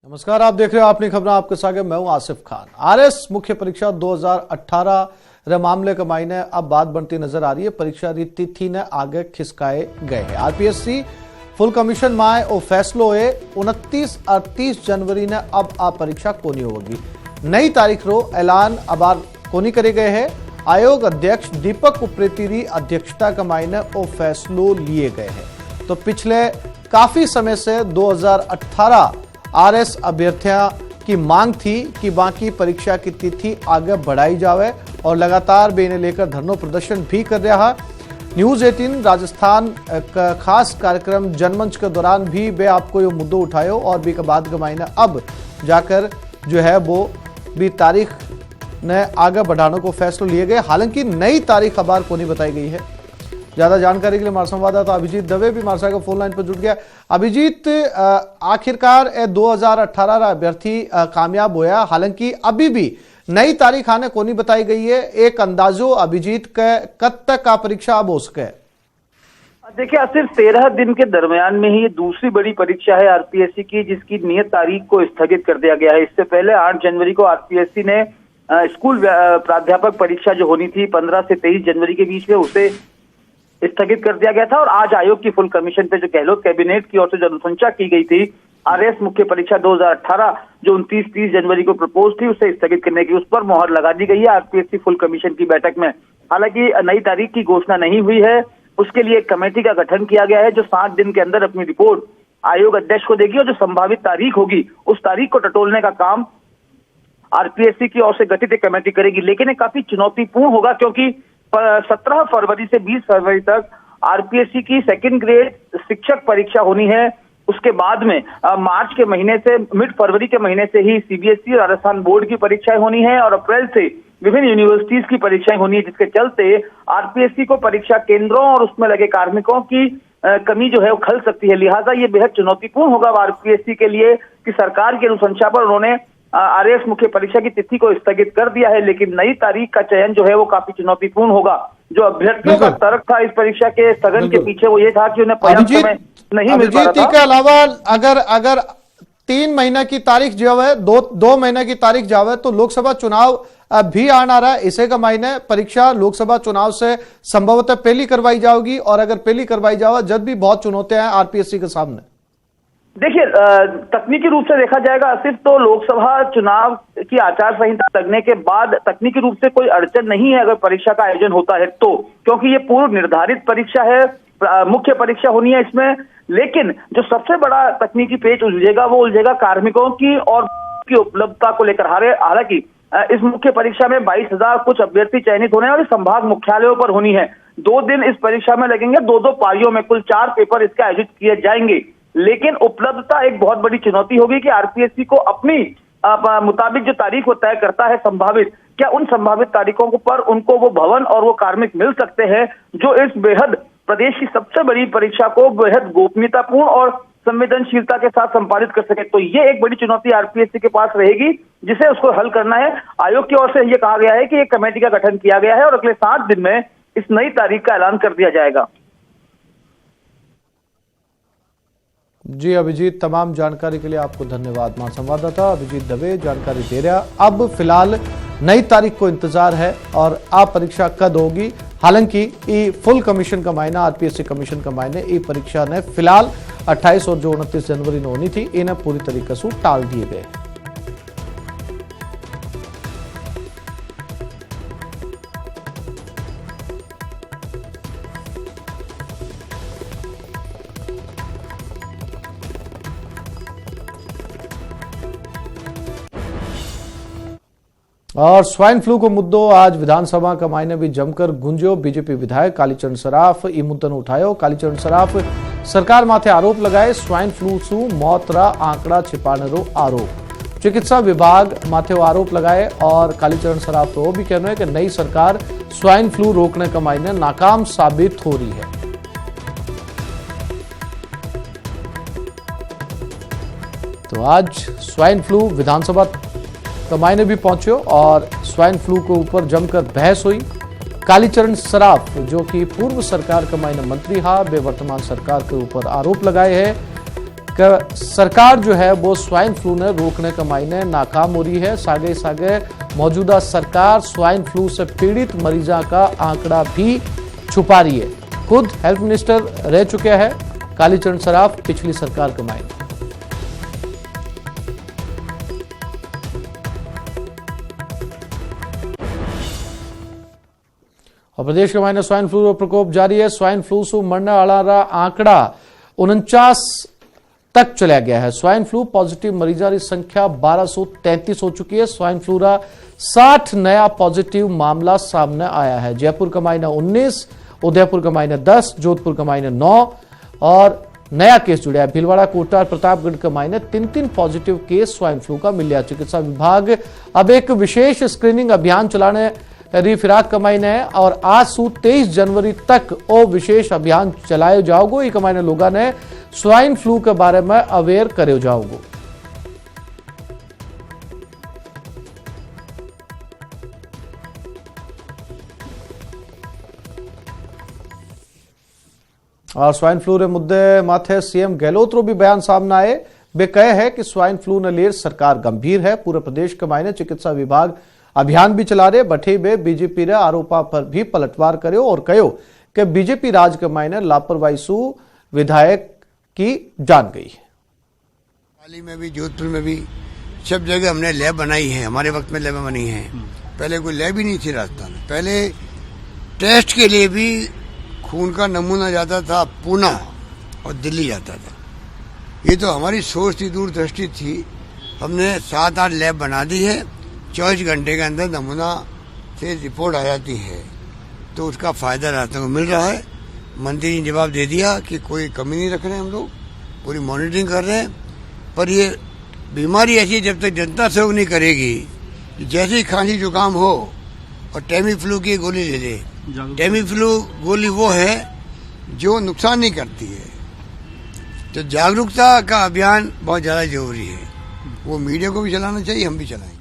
नमस्कार, आप देख रहे हो अपनी खबरें, आपके साथ मैं हूं आसिफ खान। आरएस मुख्य परीक्षा 2018 रे मामले का मायने अब बात बनती नजर आ रही है। परीक्षा री तिथि ने आगे खिसकाए गए हैं। आरपीएससी फुल कमीशन माए और फैसलो है 29 और 30 जनवरी ने अब आ परीक्षा कोनी होगी। नई तारीख रो ऐलान अबार कोनी करे गए हैं। आयोग अध्यक्ष दीपक उप्रेती री अध्यक्षता का मायने और फैसलो लिए गए हैं। तो पिछले काफी समय से 2018 आरएस अभ्यर्थियों की मांग थी कि बाकी परीक्षा की तिथि आगे बढ़ाई जावे और लगातार वे इन्हें लेकर धरना प्रदर्शन भी कर रहा। न्यूज 18 राजस्थान का खास कार्यक्रम जनमंच के दौरान भी वे आपको ये मुद्दों उठायो और भी के बाद का महीना अब जाकर जो है वो भी तारीख ने आगे बढ़ाने को फैसले लिए गए। हालांकि नई तारीख अबार को नहीं बताई गई है। ज्यादा जानकारी के लिए हमारे संवाददाता अभिजीत दवे भी हमारे साथ फोन लाइन पर जुट गया। अभिजीत, आखिरकार 2018 अभ्यर्थी कामयाब होया, हालांकि अभी भी नई तारीख आने को नहीं बताई गई है। एक अंदाजो अभिजीत के कब तक का परीक्षा अब हो सके? देखिए, सिर्फ 13 दिन के दरमियान में ही ये दूसरी बड़ी परीक्षा है आरपीएससी की, जिसकी नियत तारीख को स्थगित कर दिया गया है। इससे पहले 8 जनवरी को आरपीएससी ने स्कूल प्राध्यापक परीक्षा जो होनी थी 15 से 23 जनवरी के बीच में, उसे स्थगित कर दिया गया था। और आज आयोग की फुल कमीशन पे जो गहलोत कैबिनेट की ओर से जो अनुशंसा की गई थी आरएस मुख्य परीक्षा 2018 जो 29-30 जनवरी को प्रपोज थी, उसे स्थगित करने की, उस पर मोहर लगा दी गई है आरपीएससी फुल कमीशन की बैठक में। हालांकि नई तारीख की घोषणा नहीं हुई है। उसके लिए एक कमेटी का गठन किया गया है जो 7 दिन के अंदर अपनी रिपोर्ट आयोग अध्यक्ष को देगी और जो संभावित तारीख होगी उस तारीख को टटोलने का काम आरपीएससी की ओर से गठित एक कमेटी करेगी। लेकिन ये काफी चुनौतीपूर्ण होगा, क्योंकि 17 फरवरी से 20 फरवरी तक आरपीएससी की सेकंड ग्रेड शिक्षक परीक्षा होनी है। उसके बाद में मार्च के महीने से मिड फरवरी के महीने से ही सीबीएसई और राजस्थान बोर्ड की परीक्षाएं होनी है और अप्रैल से विभिन्न यूनिवर्सिटीज की परीक्षाएं होनी है, जिसके चलते आरपीएससी को परीक्षा केंद्रों और उसमें लगे कार्मिकों की कमी जो है वो खल सकती है। लिहाजा ये बेहद चुनौतीपूर्ण होगा आरपीएससी के लिए कि सरकार की अनुशंसा पर उन्होंने आरएस मुख्य परीक्षा की तिथि को स्थगित कर दिया है, लेकिन नई तारीख का चयन जो है वो काफी चुनौतीपूर्ण होगा। जो अभ्यर्थियों का तर्क था इस परीक्षा के स्थगन के पीछे वो ये था कि उन्हें पर्याप्त समय नहीं मिल पा रहा था। के अलावा अगर 3 महीना की तारीख जो है, दो महीने की तारीख जावे तो लोकसभा चुनाव भी आना रहा है। इसे का मायने परीक्षा लोकसभा चुनाव से संभवतः पहली करवाई जाएगी और अगर पहली करवाई जाए जब भी बहुत चुनौतियां हैं आरपीएससी के सामने। देखिए, तकनीकी रूप से देखा जाएगा सिर्फ तो लोकसभा चुनाव की आचार संहिता लगने के बाद तकनीकी रूप से कोई अड़चन नहीं है अगर परीक्षा का आयोजन होता है तो, क्योंकि ये पूर्व निर्धारित परीक्षा है, मुख्य परीक्षा होनी है इसमें। लेकिन जो सबसे बड़ा तकनीकी पेच उलझेगा वो उलझेगा कार्मिकों की और की उपलब्धता को लेकर। हालांकि इस मुख्य परीक्षा में 22,000 कुछ अभ्यर्थी चयनित होने और संभाग मुख्यालयों पर होनी है। 2 दिन इस परीक्षा में लगेंगे, 2-2 पारियों में कुल 4 पेपर इसके आयोजित किए जाएंगे। लेकिन उपलब्धता एक बहुत बड़ी चुनौती होगी कि आरपीएससी को अपनी मुताबिक जो तारीख वो तय करता है संभावित, क्या उन संभावित तारीखों पर उनको वो भवन और वो कार्मिक मिल सकते हैं जो इस बेहद प्रदेश की सबसे बड़ी परीक्षा को बेहद गोपनीयतापूर्ण और संवेदनशीलता के साथ संपादित कर सके। तो ये एक बड़ी चुनौती आरपीएससी के पास रहेगी जिसे उसको हल करना है। आयोग की ओर से ये कहा गया है कि एक कमेटी का गठन किया गया है और अगले 7 दिन में इस नई तारीख का ऐलान कर दिया जाएगा। जी अभिजीत, तमाम जानकारी के लिए आपको धन्यवाद। हमारे संवाददाता अभिजीत दवे जानकारी दे रहा। अब फिलहाल नई तारीख को इंतजार है और आप परीक्षा कद होगी। हालांकि ई फुल कमीशन का मायना, आरपीएससी कमीशन का मायने ई परीक्षा ने फिलहाल 28 और जो 29 जनवरी में होनी थी इन्हें पूरी तरीके से टाल दिए गए। और स्वाइन फ्लू को मुद्दों आज विधानसभा का मायने भी जमकर गुंजो। बीजेपी विधायक कालीचरण सराफ ई मुद्दन उठायो। कालीचरण सराफ सरकार माथे आरोप लगाए स्वाइन फ्लू सु मौत रा आंकड़ा छिपाने रो आरोप। चिकित्सा विभाग माथे आरोप लगाए और कालीचरण सराफ वो भी कहना है कि नई सरकार स्वाइन फ्लू रोकने का मायने नाकाम साबित हो रही है। तो आज स्वाइन फ्लू विधानसभा कमाईने भी पहुंचे और स्वाइन फ्लू के ऊपर जमकर बहस हुई। कालीचरण सराफ जो कि पूर्व सरकार कमाईने मंत्री हा, वे वर्तमान सरकार के ऊपर आरोप लगाए हैं सरकार जो है वो स्वाइन फ्लू ने रोकने का मायने नाकाम हो रही है। सागे सागे मौजूदा सरकार स्वाइन फ्लू से पीड़ित मरीजों का आंकड़ा भी छुपा रही है। खुद हेल्थ मिनिस्टर रह चुके हैं कालीचरण सराफ पिछली सरकार के मायने। और प्रदेश के मायने स्वाइन फ्लू प्रकोप जारी है। स्वाइन फ्लू से मरने वाला आंकड़ा 49 तक चला गया है। स्वाइन फ्लू पॉजिटिव मरीजों की संख्या 1233 हो चुकी है। स्वाइन फ्लू का 60 नया पॉजिटिव मामला सामने आया है। जयपुर का मायने 19, उदयपुर का मायने 10, जोधपुर का मायने 9 और नया केस जुड़ा है। भीलवाड़ा, कोटा और प्रतापगढ़ के मायने 3-3 पॉजिटिव केस स्वाइन फ्लू का मिला। चिकित्सा विभाग अब एक विशेष स्क्रीनिंग अभियान चलाने फिराक कमाईने है और आज से 23 जनवरी तक वो विशेष अभियान चलाए जाओगो। ये कमाईने लोगों ने स्वाइन फ्लू के बारे में अवेयर करे जाओगो। और स्वाइन फ्लू रे मुद्दे माथे सीएम गहलोत रो भी बयान सामने आए। वे कहे है कि स्वाइन फ्लू ने लेर सरकार गंभीर है। पूरे प्रदेश के मायने चिकित्सा विभाग अभियान भी चला रहे। बठे बे बीजेपी रे आरोपा पर भी पलटवार करो और कहो कि बीजेपी राज के मायने लापरवाही सु विधायक की जान गई है। पाली में भी, जोधपुर में भी, सब जगह हमने लैब बनाई है। हमारे वक्त में लैब बनी है। पहले कोई लैब ही नहीं थी राजस्थान में। पहले टेस्ट के लिए भी खून का नमूना जाता था पूना और दिल्ली जाता था। ये तो हमारी सोच थी, दूरदृष्टि थी। हमने 7-8 लैब बना दी है। 24 घंटे के अंदर नमूना से रिपोर्ट आ जाती है, तो उसका फायदा रास्तों को मिल रहा है। मंत्री ने जवाब दे दिया कि कोई कमी नहीं रख रहे हैं, हम लोग पूरी मॉनिटरिंग कर रहे हैं। पर ये बीमारी ऐसी जब तक जनता सहयोग नहीं करेगी, जैसे ही खांसी जुकाम हो और टेमी फ्लू की गोली ले ले। टेमी फ्लू गोली वो है जो नुकसान नहीं करती है। तो जागरूकता का अभियान बहुत ज्यादा जरूरी है। वो मीडिया को भी चलाना चाहिए, हम भी चलाएंगे।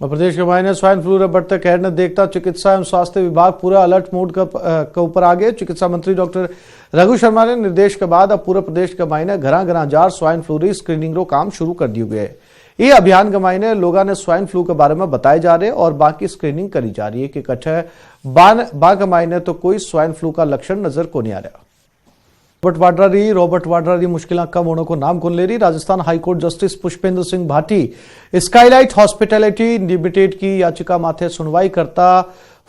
और प्रदेश के मायने स्वाइन फ्लू रे बढ़ते कहर ने देखता चिकित्सा एवं स्वास्थ्य विभाग पूरा अलर्ट मोड के ऊपर आ गए। चिकित्सा मंत्री डॉक्टर रघु शर्मा ने निर्देश के बाद अब पूरे प्रदेश के मायने घर जार स्वाइन फ्लू री स्क्रीनिंग रो काम शुरू कर दिए गए। ये अभियान के मायने लोगों ने स्वाइन फ्लू के बारे में बताए जा रहे और बाकी स्क्रीनिंग करी जा रही है कि कट्ठे बा के मायने तो कोई स्वाइन फ्लू का लक्षण नजर को नहीं आ रहा। रॉबर्ट वाड्रा री मुश्किल कम होने को नाम कौन ले रही। Rajasthan high court justice Pushpendra Singh Bhati Skylight hospitality limited की याचिका माथे सुनवाई करता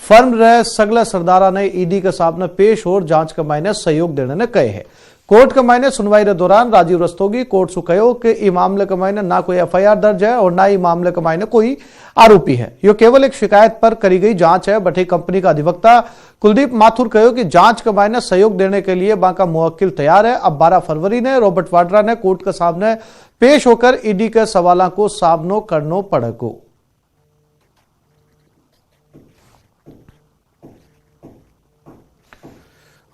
फर्म रहे सगले सरदारा ने ईडी के सामने पेश और जांच के मायने सहयोग देने ने कहे है। कोर्ट के मायने सुनवाई के दौरान राजीव रस्तोगी कोर्ट से कहो कि इस मामले के मायने ना कोई एफआईआर दर्ज है और ना ही मामले के मायने कोई आरोपी है। यह केवल एक शिकायत पर करी गई जांच है। बठे कंपनी का अधिवक्ता कुलदीप माथुर कहो कि जांच के मायने सहयोग देने के लिए बाका मुवक्किल तैयार है। अब 12 फरवरी ने रॉबर्ट वाड्रा ने कोर्ट के सामने पेश होकर ईडी के सवालों को सामनो करना पड़ेगा।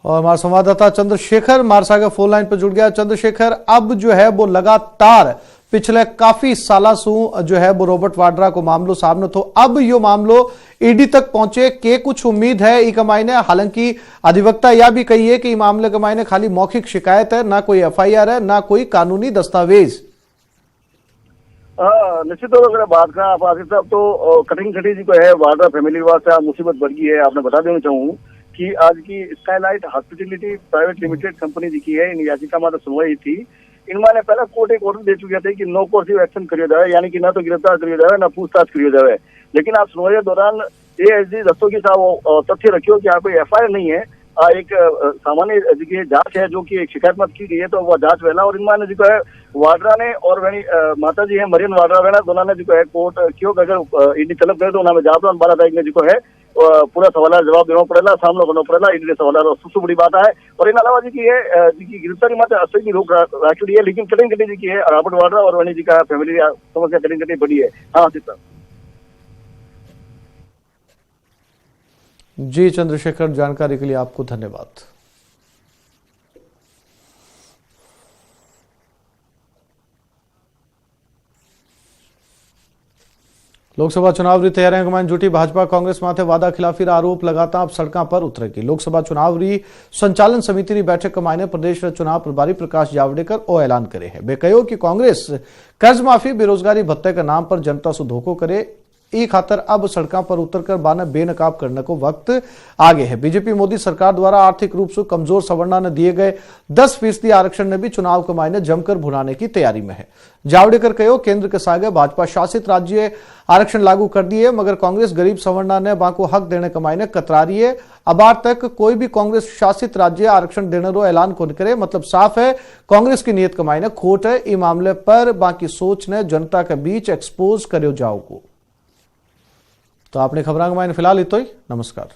और हमारा संवाददाता चंद्रशेखर मारसागा फोन लाइन पर जुड़ गया। चंद्रशेखर, अब जो है वो लगातार पिछले काफी साल से जो है वो रॉबर्ट वाड्रा को मामलो सामने तो अब यो मामलो ईडी तक पहुंचे के कुछ उम्मीद है ई कमाईने। हालांकि अधिवक्ता यह भी कही है कि मामले के मायने खाली मौखिक शिकायत है, ना कोई एफआईआर है, ना कोई कानूनी दस्तावेज। निश्चित तौर पर अगर बात करें आप आसिफ साहब तो कटिंग खटी जी को है वाड्रा फैमिली विवाद से मुसीबत बढ़ गई है। आपने बता देना चाहूँ कि आज की Skylight Hospitality Private Limited Company ji की है। इन याचिका में सुनवाई थी। इनमें पहले कोर्ट एक ऑर्डर दे चुके थे कि नो कोर्सिव एक्शन करियो जाए, यानी कि ना तो गिरफ्तार करियो जाए ना पूछताछ करियो जाए। लेकिन आप सुनवाई के दौरान एएसडी रस्तोगी साहब तथ्य रखियो कि यहाँ कोई एफआईआर नहीं है, एक सामान्य जी जांच है जो कि एक शिकायत मत की गई है, तो वह जांच वेला और इनमें जी को है वाड्रा ने और वही माता जी है मरियम वाड्रा वेना दोनों ने जी को है कोर्ट क्यों अगर ईडी तलब करे तो उन्होंने जाप 12 तारीख में जी को है पूरा सवाल जवाब देना पड़ेगा, सामना करना पड़ेगा। ईडी सवाल सबसे बड़ी बात है। और इन अलावा जी की है जी की गिरफ्तारी मत असली रोक रखी है, लेकिन कटिंग कटी जी की है रॉबर्ट वाड्रा और वनी जी का फैमिली समस्या कटिंग कटी बड़ी है। हाँ सर जी चंद्रशेखर, जानकारी के लिए आपको धन्यवाद। लोकसभा चुनाव री तैयारियां कमाइन जुटी भाजपा कांग्रेस माथे वादा खिलाफी आरोप लगाता अब सड़कों पर उतरेगी। लोकसभा चुनाव री संचालन समिति री बैठक कमाईने प्रदेश चुनाव प्रभारी प्रकाश जावड़ेकर ओ ऐलान करे है। वे कहो कि कांग्रेस कर्ज माफी बेरोजगारी भत्ते के नाम पर जनता से धोखो करे ई खातर अब सड़कों पर उतरकर बाने बेनकाब करने को वक्त आगे है। बीजेपी मोदी सरकार द्वारा आर्थिक रूप से कमजोर सवर्णा ने दिए गए 10% आरक्षण ने भी चुनाव के मायने जमकर भुनाने की तैयारी में है। जावड़ेकर कहो केंद्र के सागे भाजपा शासित राज्य आरक्षण लागू कर दिए मगर कांग्रेस गरीब सवर्णा ने बाको हक देने के मायने कतरा रही है। अबार तक कोई भी कांग्रेस शासित राज्य आरक्षण देने रो ऐलान को करे मतलब साफ है कांग्रेस की नीयत के मायने खोट है। इस मामले पर बाकी सोच ने जनता के बीच एक्सपोज करो जाओ को। तो आपने खबरां के मायने फिलहाल इतो ही। नमस्कार।